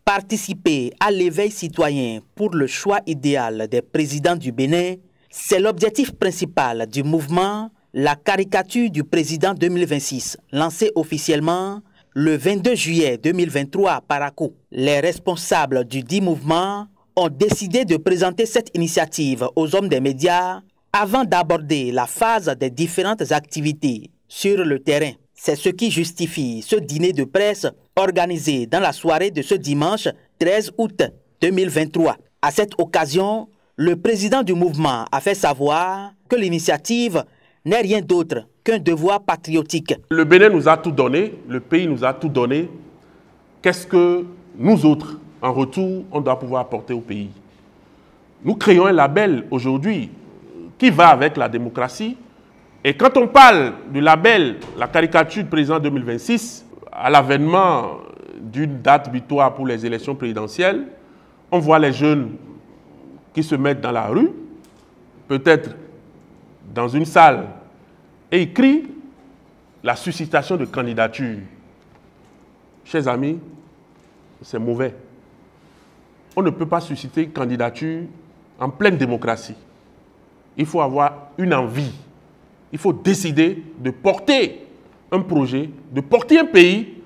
Participer à l'éveil citoyen pour le choix idéal des présidents du Bénin, c'est l'objectif principal du mouvement La caricature du président 2026, lancé officiellement le 22 juillet 2023 à Parakou. Les responsables du dit mouvement ont décidé de présenter cette initiative aux hommes des médias avant d'aborder la phase des différentes activités sur le terrain. C'est ce qui justifie ce dîner de presse organisé dans la soirée de ce dimanche 13 août 2023. À cette occasion, le président du mouvement a fait savoir que l'initiative n'est rien d'autre qu'un devoir patriotique. Le Bénin nous a tout donné, le pays nous a tout donné. Qu'est-ce que nous autres, en retour, on doit pouvoir apporter au pays? Nous créons un label aujourd'hui qui va avec la démocratie. Et quand on parle du label, la caricature du président 2026, à l'avènement d'une date butoir pour les élections présidentielles, on voit les jeunes qui se mettent dans la rue, peut-être dans une salle, et ils crient la suscitation de candidature. Chers amis, c'est mauvais. On ne peut pas susciter une candidature en pleine démocratie. Il faut avoir une envie. Il faut décider de porter un projet, de porter un pays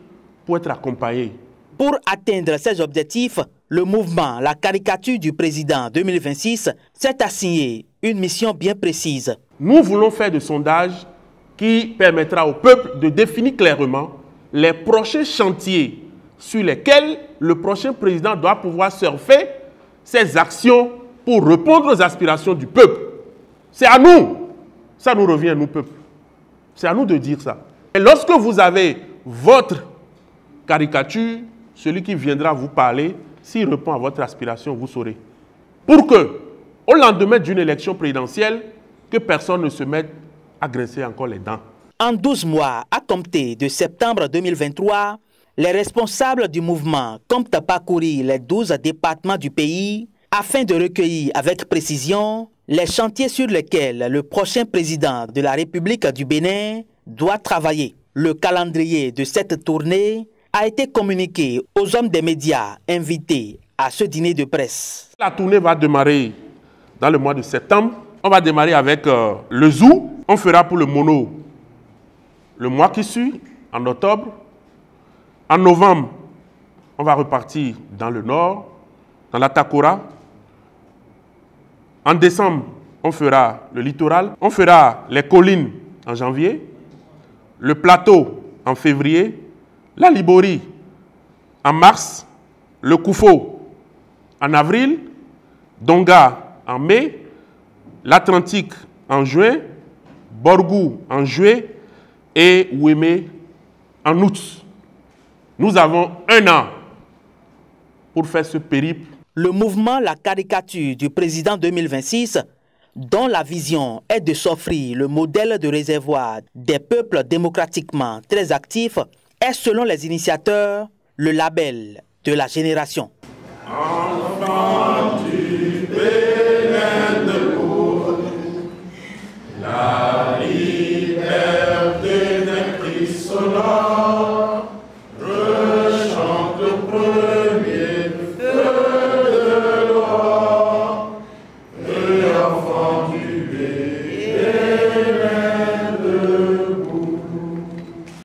pour être accompagné. Pour atteindre ces objectifs, le mouvement La caricature du président 2026 s'est assigné une mission bien précise. Nous voulons faire des sondages qui permettra au peuple de définir clairement les prochains chantiers sur lesquels le prochain président doit pouvoir surfer ses actions pour répondre aux aspirations du peuple. C'est à nous. Ça nous revient, nous, peuple. C'est à nous de dire ça. Et lorsque vous avez votre caricature, celui qui viendra vous parler, s'il répond à votre aspiration, vous saurez. Pour que, au lendemain d'une élection présidentielle, que personne ne se mette à grincer encore les dents. En 12 mois, à compter de septembre 2023, les responsables du mouvement comptent parcourir les 12 départements du pays afin de recueillir avec précision les chantiers sur lesquels le prochain président de la République du Bénin doit travailler. Le calendrier de cette tournée a été communiqué aux hommes des médias invités à ce dîner de presse. La tournée va démarrer dans le mois de septembre. On va démarrer avec le Zou. On fera pour le Mono le mois qui suit, en octobre. En novembre, on va repartir dans le nord, dans la Takora. En décembre, on fera le littoral. On fera les collines en janvier, le plateau en février, la Liborie en mars, le Koufo en avril, Donga en mai, l'Atlantique en juin, Borgou en juillet et Ouémé en août. Nous avons un an pour faire ce périple. Le mouvement La caricature du président 2026, dont la vision est de s'offrir le modèle de réservoir des peuples démocratiquement très actifs, est selon les initiateurs le label de la génération. Enfant.